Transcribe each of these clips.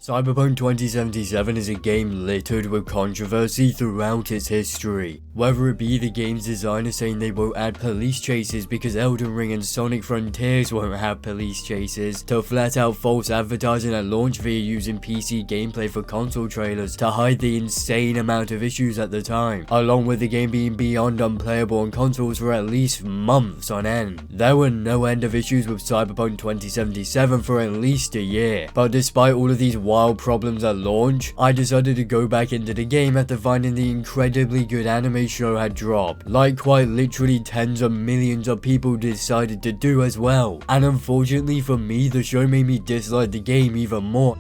Cyberpunk 2077 is a game littered with controversy throughout its history. Whether it be the game's designer saying they won't add police chases because Elden Ring and Sonic Frontiers won't have police chases, to flat out false advertising at launch via using PC gameplay for console trailers to hide the insane amount of issues at the time, along with the game being beyond unplayable on consoles for at least months on end. There were no end of issues with Cyberpunk 2077 for at least a year, but despite all of these wild problems at launch, I decided to go back into the game after finding the incredibly good anime show had dropped, like quite literally tens of millions of people decided to do as well. And unfortunately for me, the show made me dislike the game even more.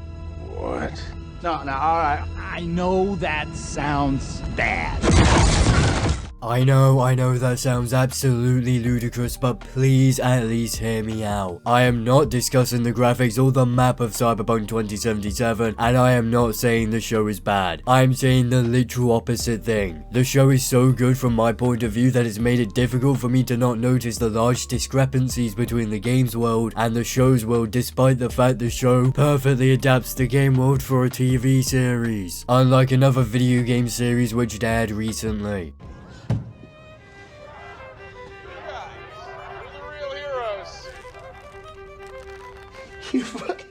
What? No, alright. I know that sounds bad. I know that sounds absolutely ludicrous, but please at least hear me out. I am not discussing the graphics or the map of Cyberpunk 2077, and I am not saying the show is bad. I am saying the literal opposite thing. The show is so good from my point of view that it's made it difficult for me to not notice the large discrepancies between the game's world and the show's world, despite the fact the show perfectly adapts the game world for a TV series, unlike another video game series which aired recently. You fucking...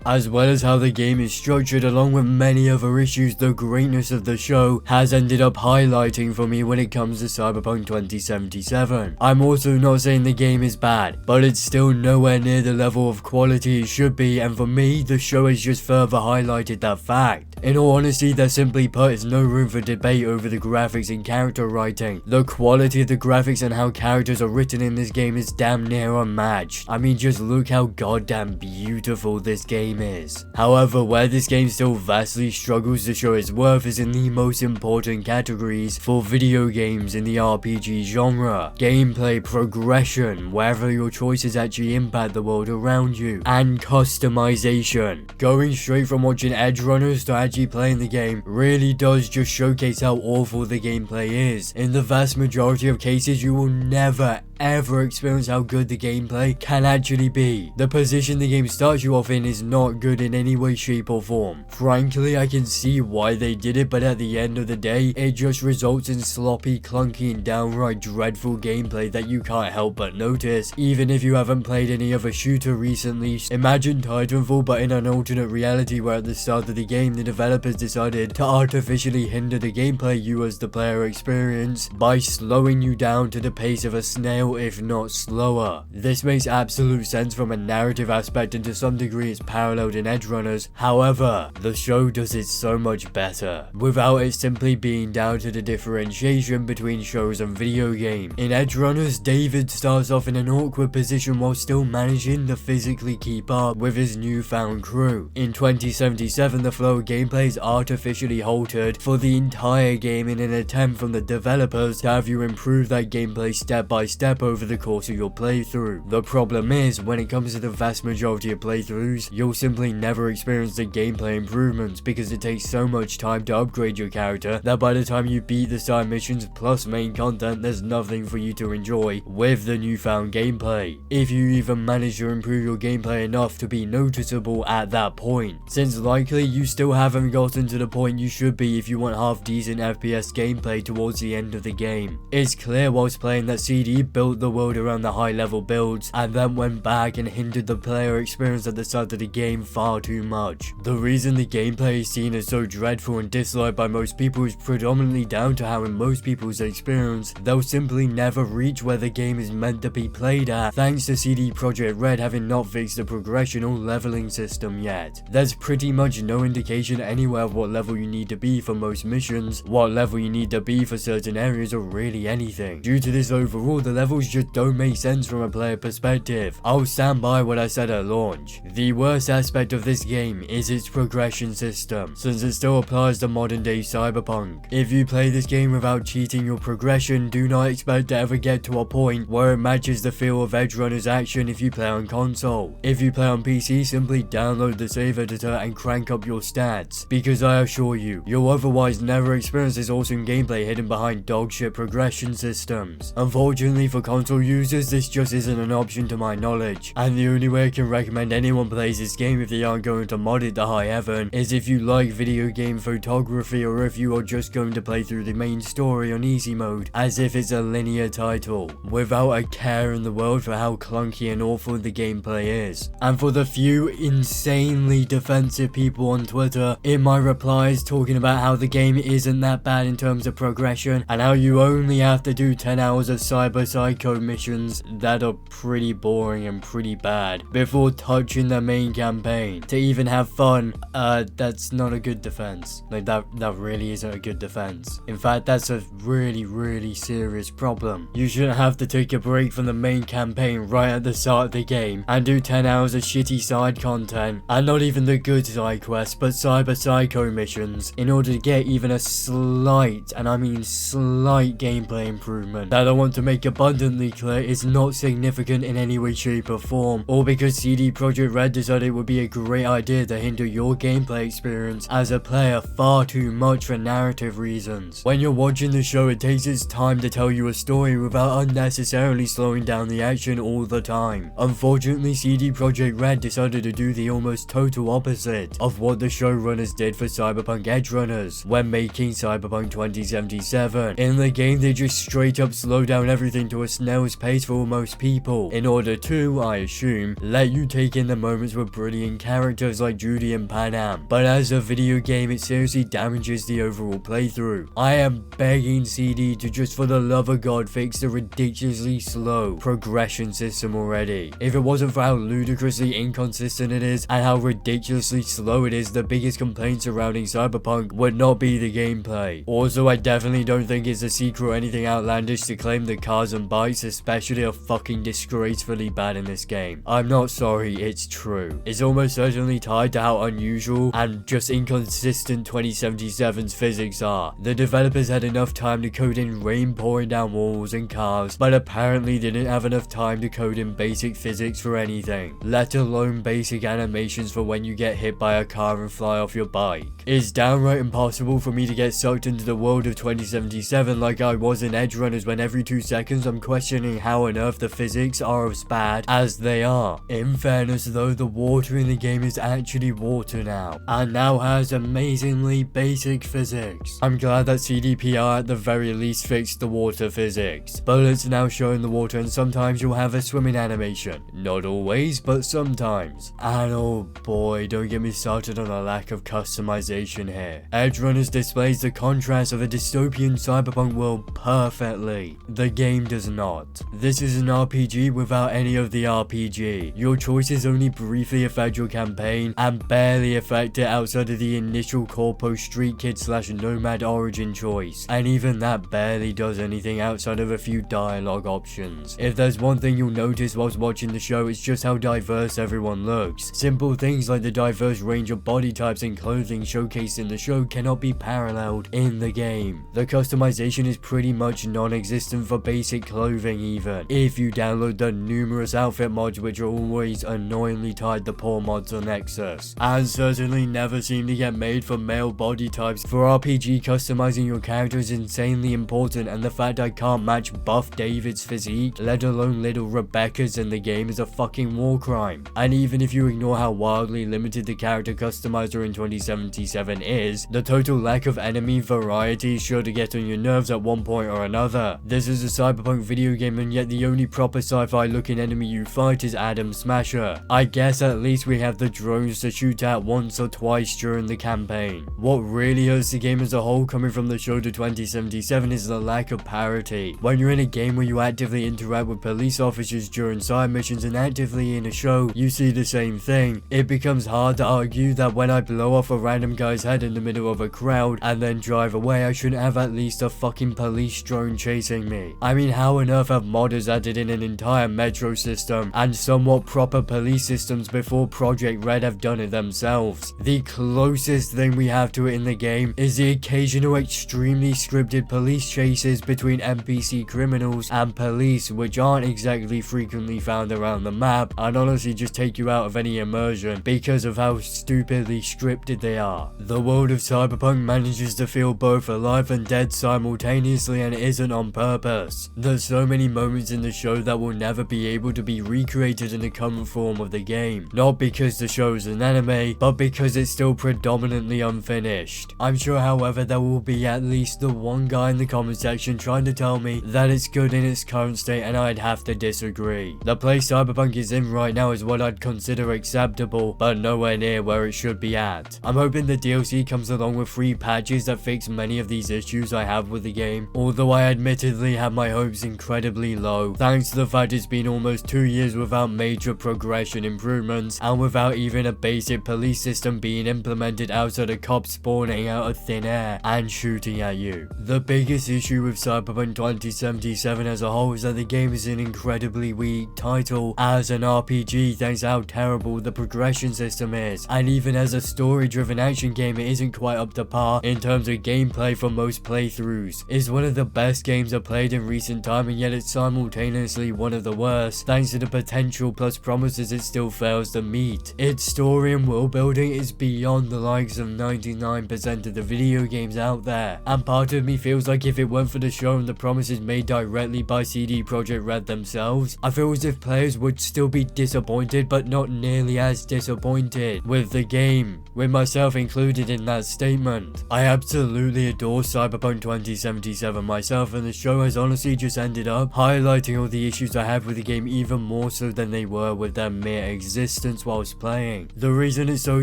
As well as how the game is structured, along with many other issues the greatness of the show has ended up highlighting for me when it comes to Cyberpunk 2077. I'm also not saying the game is bad, but it's still nowhere near the level of quality it should be, and for me, the show has just further highlighted that fact. In all honesty, there simply put is no room for debate over the graphics and character writing. The quality of the graphics and how characters are written in this game is damn near unmatched. I mean, just look how goddamn beautiful this game is. However, where this game still vastly struggles to show its worth is in the most important categories for video games in the RPG genre: gameplay, progression, whether your choices actually impact the world around you, and customization. Going straight from watching Edgerunners to actually playing the game really does just showcase how awful the gameplay is. In the vast majority of cases, you will never ever experience how good the gameplay can actually be. The position the game starts you off in is not good in any way, shape or form. Frankly, I can see why they did it, but at the end of the day, it just results in sloppy, clunky and downright dreadful gameplay that you can't help but notice, even if you haven't played any other shooter recently. Imagine Titanfall, but in an alternate reality where at the start of the game, the developers decided to artificially hinder the gameplay you as the player experience by slowing you down to the pace of a snail, if not slower. This makes absolute sense from a narrative aspect, and to some degree it's paralleled in Edgerunners. However, the show does it so much better, without it simply being down to the differentiation between shows and video game. In Edgerunners, David starts off in an awkward position while still managing to physically keep up with his newfound crew. In 2077, the flow of gameplay is artificially halted for the entire game in an attempt from the developers to have you improve that gameplay step by step over the course of your playthrough. The problem is, when it comes to the vast majority of playthroughs, you'll simply never experience the gameplay improvements because it takes so much time to upgrade your character that by the time you beat the side missions plus main content, there's nothing for you to enjoy with the newfound gameplay, if you even manage to improve your gameplay enough to be noticeable at that point, since likely you still haven't gotten to the point you should be if you want half decent FPS gameplay towards the end of the game. It's clear whilst playing that CD built the world around the high level builds and then went back and hindered the player experience at the start of the game far too much. The reason the gameplay is seen as so dreadful and disliked by most people is predominantly down to how in most people's experience, they'll simply never reach where the game is meant to be played at, thanks to CD Projekt Red having not fixed the progression or leveling system yet. There's pretty much no indication anywhere of what level you need to be for most missions, what level you need to be for certain areas, or really anything. Due to this, overall the levels just don't make sense from a player perspective. I'll stand by what I said at launch. The worst aspect of this game is its progression system, since it still applies to modern day Cyberpunk. If you play this game without cheating your progression, do not expect to ever get to a point where it matches the feel of Edgerunner's action if you play on console. If you play on PC, simply download the save editor and crank up your stats, because I assure you, you'll otherwise never experience this awesome gameplay hidden behind dogshit progression systems. Unfortunately for for console users, this just isn't an option to my knowledge, and the only way I can recommend anyone plays this game if they aren't going to mod it to high heaven is if you like video game photography, or if you are just going to play through the main story on easy mode as if it's a linear title, without a care in the world for how clunky and awful the gameplay is. And for the few insanely defensive people on Twitter, in my replies talking about how the game isn't that bad in terms of progression, and how you only have to do 10 hours of cyber psycho missions that are pretty boring and pretty bad before touching the main campaign to even have fun, that's not a good defense. Like, that really isn't a good defense. In fact, that's a really serious problem. You shouldn't have to take a break from the main campaign right at the start of the game and do 10 hours of shitty side content, and not even the good side quests, but cyber psycho missions, in order to get even a slight, and I mean slight, gameplay improvement that I want to make abundantly clear is not significant in any way, shape or form, all because CD Projekt Red decided it would be a great idea to hinder your gameplay experience as a player far too much for narrative reasons. When you're watching the show, it takes its time to tell you a story without unnecessarily slowing down the action all the time. Unfortunately, CD Projekt Red decided to do the almost total opposite of what the showrunners did for Cyberpunk Edgerunners when making Cyberpunk 2077. In the game, they just straight up slow down everything to a snail's pace for most people, in order to, I assume, let you take in the moments with brilliant characters like Judy and Panam. But as a video game, it seriously damages the overall playthrough. I am begging CD to just for the love of God fix the ridiculously slow progression system already. If it wasn't for how ludicrously inconsistent it is and how ridiculously slow it is, the biggest complaint surrounding Cyberpunk would not be the gameplay. Also, I definitely don't think it's a secret or anything outlandish to claim that cars and bikes especially are fucking disgracefully bad in this game. I'm not sorry, it's true. It's almost certainly tied to how unusual and just inconsistent 2077's physics are. The developers had enough time to code in rain pouring down walls and cars, but apparently didn't have enough time to code in basic physics for anything, let alone basic animations for when you get hit by a car and fly off your bike. It's downright impossible for me to get sucked into the world of 2077 like I was in Edgerunners, when every 2 seconds I'm questioning how on earth the physics are as bad as they are. In fairness though, the water in the game is actually water now, and now has amazingly basic physics. I'm glad that CDPR at the very least fixed the water physics. Bullets now show in the water, and sometimes you'll have a swimming animation. Not always, but sometimes. And oh boy, don't get me started on the lack of customization here. Edgerunners displays the contrast of a dystopian cyberpunk world perfectly. The game does not. This is an RPG without any of the RPG. Your choices only briefly affect your campaign and barely affect it outside of the initial corpo street kid / nomad origin choice, and even that barely does anything outside of a few dialogue options. If there's one thing you'll notice whilst watching the show, it's just how diverse everyone looks. Simple things like the diverse range of body types and clothing showcased in the show cannot be paralleled in the game. The customization is pretty much non-existent for basic clothing even, if you download the numerous outfit mods which are always annoyingly tied to poor mods on Nexus, and certainly never seem to get made for male body types. For RPG, customizing your character is insanely important, and the fact I can't match Buff David's physique, let alone little Rebecca's in the game, is a fucking war crime. And even if you ignore how wildly limited the character customizer in 2077 is, the total lack of enemy variety is sure to get on your nerves at one point or another. This is a cyberpunk video game, and yet the only proper sci-fi looking enemy you fight is Adam Smasher. I guess at least we have the drones to shoot at once or twice during the campaign. What really hurts the game as a whole coming from the show to 2077 is the lack of parity. When you're in a game where you actively interact with police officers during side missions, and actively in a show you see the same thing, it becomes hard to argue that when I blow off a random guy's head in the middle of a crowd and then drive away, I shouldn't have at least a fucking police drone chasing me. I mean, how on earth have modders added in an entire metro system and somewhat proper police systems before Projekt Red have done it themselves? The closest thing we have to it in the game is the occasional extremely scripted police chases between NPC criminals and police, which aren't exactly frequently found around the map and honestly just take you out of any immersion because of how stupidly scripted they are. The world of Cyberpunk manages to feel both alive and dead simultaneously, and it isn't on purpose. The so many moments in the show that will never be able to be recreated in the current form of the game. Not because the show is an anime, but because it's still predominantly unfinished. I'm sure, however, there will be at least the one guy in the comment section trying to tell me that it's good in its current state, and I'd have to disagree. The place Cyberpunk is in right now is what I'd consider acceptable, but nowhere near where it should be at. I'm hoping the DLC comes along with free patches that fix many of these issues I have with the game, although I admittedly have my hopes incredibly low, thanks to the fact it's been almost 2 years without major progression improvements, and without even a basic police system being implemented outside of cops spawning out of thin air and shooting at you. The biggest issue with Cyberpunk 2077 as a whole is that the game is an incredibly weak title as an RPG thanks to how terrible the progression system is, and even as a story-driven action game it isn't quite up to par in terms of gameplay for most playthroughs. It's one of the best games I've played in recent time, and yet it's simultaneously one of the worst thanks to the potential plus promises it still fails to meet. Its story and world building is beyond the likes of 99% of the video games out there, and part of me feels like if it weren't for the show and the promises made directly by CD Projekt Red themselves, I feel as if players would still be disappointed, but not nearly as disappointed with the game, with myself included in that statement. I absolutely adore Cyberpunk 2077 myself, and the show has honestly just ended up highlighting all the issues I have with the game even more so than they were with their mere existence whilst playing. The reason it's so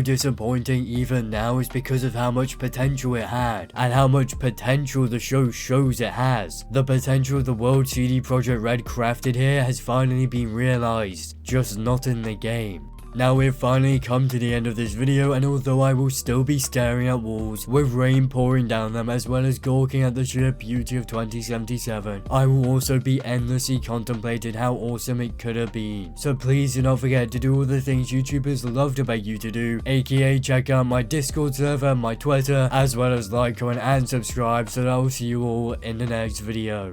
disappointing even now is because of how much potential it had, and how much potential the show shows it has. The potential the world CD Projekt Red crafted here has finally been realized, just not in the game. Now we've finally come to the end of this video, and although I will still be staring at walls with rain pouring down them as well as gawking at the sheer beauty of 2077, I will also be endlessly contemplating how awesome it could have been. So please do not forget to do all the things YouTubers love to beg you to do, aka check out my Discord server, my Twitter, as well as like, comment and subscribe, so that I will see you all in the next video.